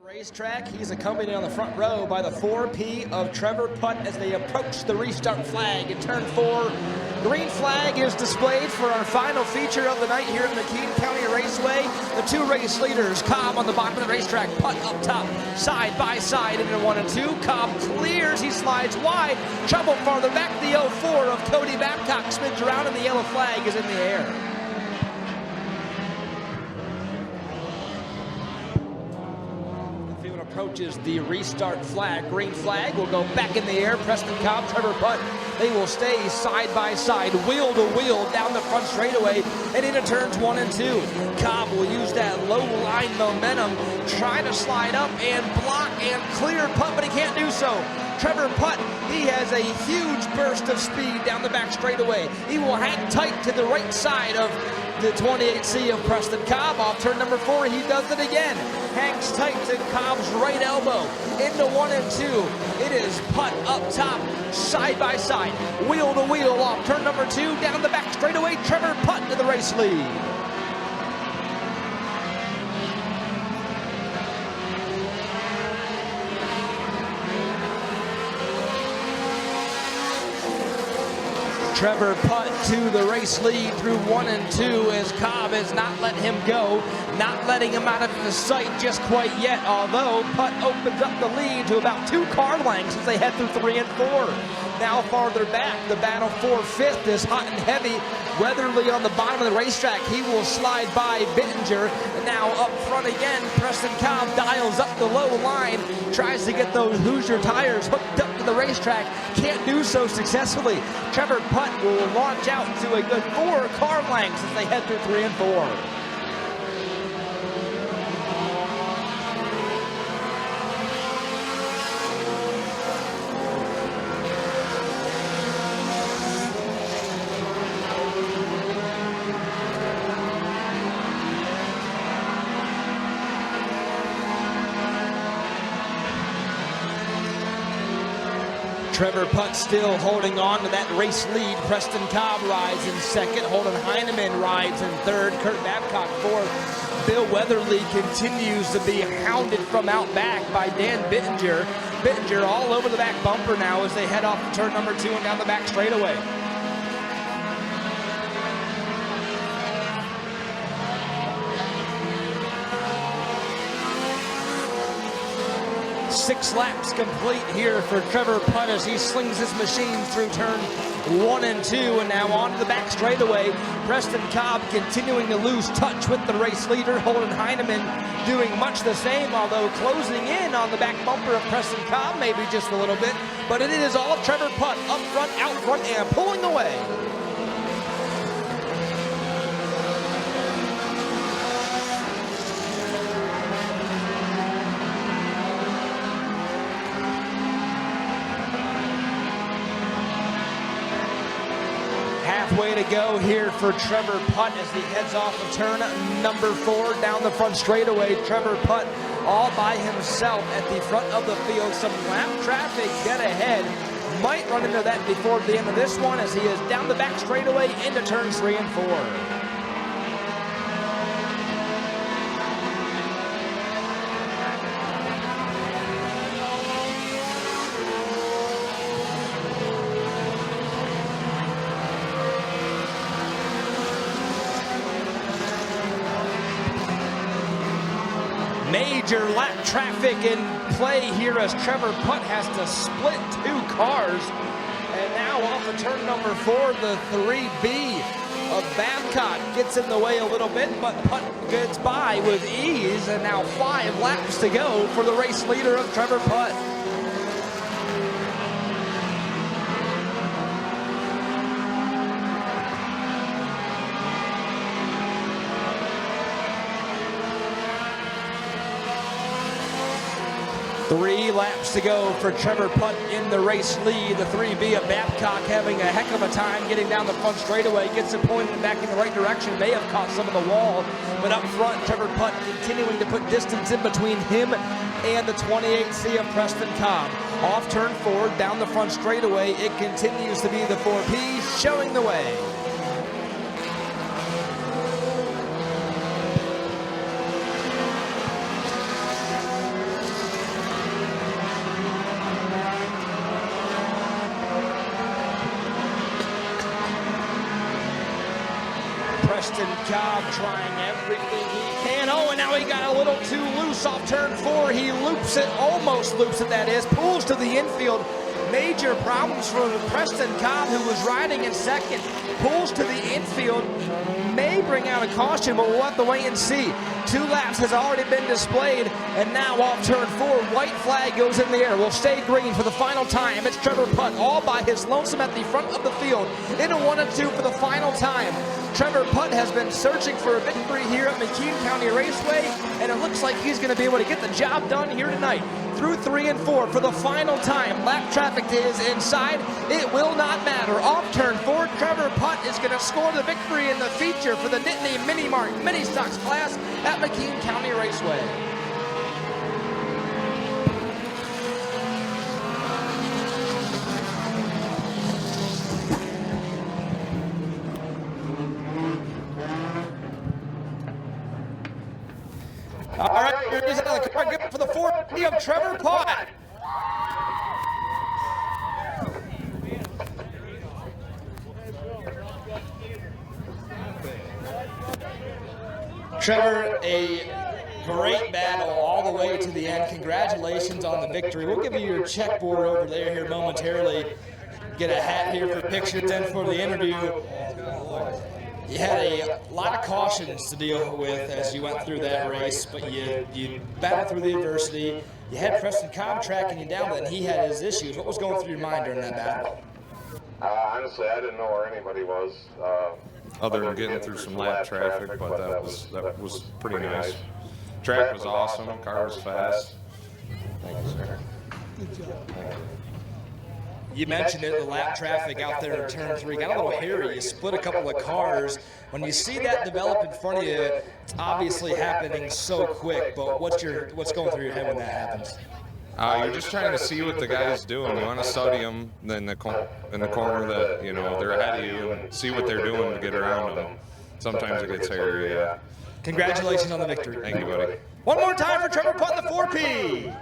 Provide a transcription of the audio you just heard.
Racetrack. He's accompanied on the front row by the 4P of Trevor Putt as they approach the restart flag in turn 4. Green flag is displayed for our final feature of the night here at McKean County Raceway. The two race leaders, Cobb on the bottom of the racetrack, Putt up top, side by side into 1 and 2. Cobb clears, he slides wide, trouble farther back. The 04 of Cody Babcock spins around and the yellow flag is in the air. Approaches the restart flag. Green flag will go back in the air. Preston Cobb, Trevor Putt, they will stay side by side, wheel to wheel down the front straightaway and into turns 1 and 2. Cobb will use that low line momentum, try to slide up and block and clear Putt, but he can't do so. Trevor Putt, he has a huge burst of speed down the back straightaway. He will hang tight to the right side of the 28C of Preston Cobb. Off turn number 4, he does it again. Hangs tight to Cobb's right elbow. Into 1 and 2. It is Putt up top, side by side, wheel to wheel off turn number 2. Down the back straightaway, Trevor Putt to the race lead. Trevor Putt to the race lead through 1 and 2 as Cobb has not let him go, not letting him out of the sight just quite yet, although Putt opens up the lead to about 2 car lengths as they head through 3 and 4. Now farther back, the battle for 5th is hot and heavy. Weatherly on the bottom of the racetrack, he will slide by Bittinger. And now up front again, Preston Cobb dials up the low line, tries to get those Hoosier tires hooked up to the racetrack, can't do so successfully. Trevor Putt will launch out into a good 4 car lengths as they head through 3 and 4. Trevor Putt still holding on to that race lead. Preston Cobb rides in second. Holden Heineman rides in third. Kurt Babcock fourth. Bill Weatherly continues to be hounded from out back by Dan Bittinger. Bittinger all over the back bumper now as they head off to turn number 2 and down the back straightaway. 6 laps complete here for Trevor Putt as he slings his machine through turn 1 and 2 and now onto the back straightaway. Preston Cobb continuing to lose touch with the race leader. Holden Heineman doing much the same, although closing in on the back bumper of Preston Cobb maybe just a little bit. But it is all Trevor Putt up front, out front, and pulling away. Halfway to go here for Trevor Putt as he heads off of turn number 4 down the front straightaway. Trevor Putt all by himself at the front of the field. Some lap traffic dead ahead. Might run into that before the end of this one as he is down the back straightaway into turns 3 and 4. Major lap traffic in play here as Trevor Putt has to split 2 cars. And now off of turn number 4, the 3B of Babcock gets in the way a little bit, but Putt gets by with ease. And now 5 laps to go for the race leader of Trevor Putt. Three laps to go for Trevor Putt in the race lead. The 3B of Babcock having a heck of a time getting down the front straightaway. Gets it pointed back in the right direction. May have caught some of the wall. But up front, Trevor Putt continuing to put distance in between him and the 28C of Preston Cobb. Off turn 4, down the front straightaway. It continues to be the 4P showing the way. Preston Cobb trying everything he can. Oh, and now he got a little too loose off turn 4. He loops it, almost loops it, that is. Pulls to the infield. Major problems for Preston Cobb, who was riding in second. Pulls to the infield. May bring out a caution, but we'll have to wait and see. 2 laps has already been displayed, and now off turn 4, white flag goes in the air. Will stay green for the final time. It's Trevor Putt all by his lonesome at the front of the field. In a 1 and 2 for the final time. Trevor Putt has been searching for a victory here at McKean County Raceway, and it looks like he's going to be able to get the job done here tonight. Through 3 and 4 for the final time. Lap traffic to his inside. It will not matter. Off turn 4, Trevor Putt is going to score the victory in the feature for the Nittany Mini Mart Mini Stocks class at McKean County Raceway. All right, here it is out of the car. Good for the 4P of Trevor Putt. Trevor, a great battle all the way to the end. Congratulations on the victory. We'll give you your checkboard over there here momentarily. Get a hat here for pictures and for the interview. You had a lot of cautions to deal with as you went through that race, but you battled through the adversity. You had Preston Cobb tracking you down, but then he had his issues. What was going through your mind during that battle? Honestly, I didn't know where anybody was. Other than getting through some lap traffic, but that was pretty nice. Track was awesome, car was fast. Thank you, sir. You mentioned it, the lap traffic out there in turn 3 got a little hairy. You split a couple of cars. When you see that develop in front of you, it's obviously happening so quick, but what's going through your head when that happens? You're just trying to see what the guy's doing. You want to study them in the corner that, you know, they're ahead of you and see what they're doing to get around them. Sometimes it gets hairy, yeah. Congratulations on the victory. Thank you, buddy. One more time for Trevor Putt in the 4P.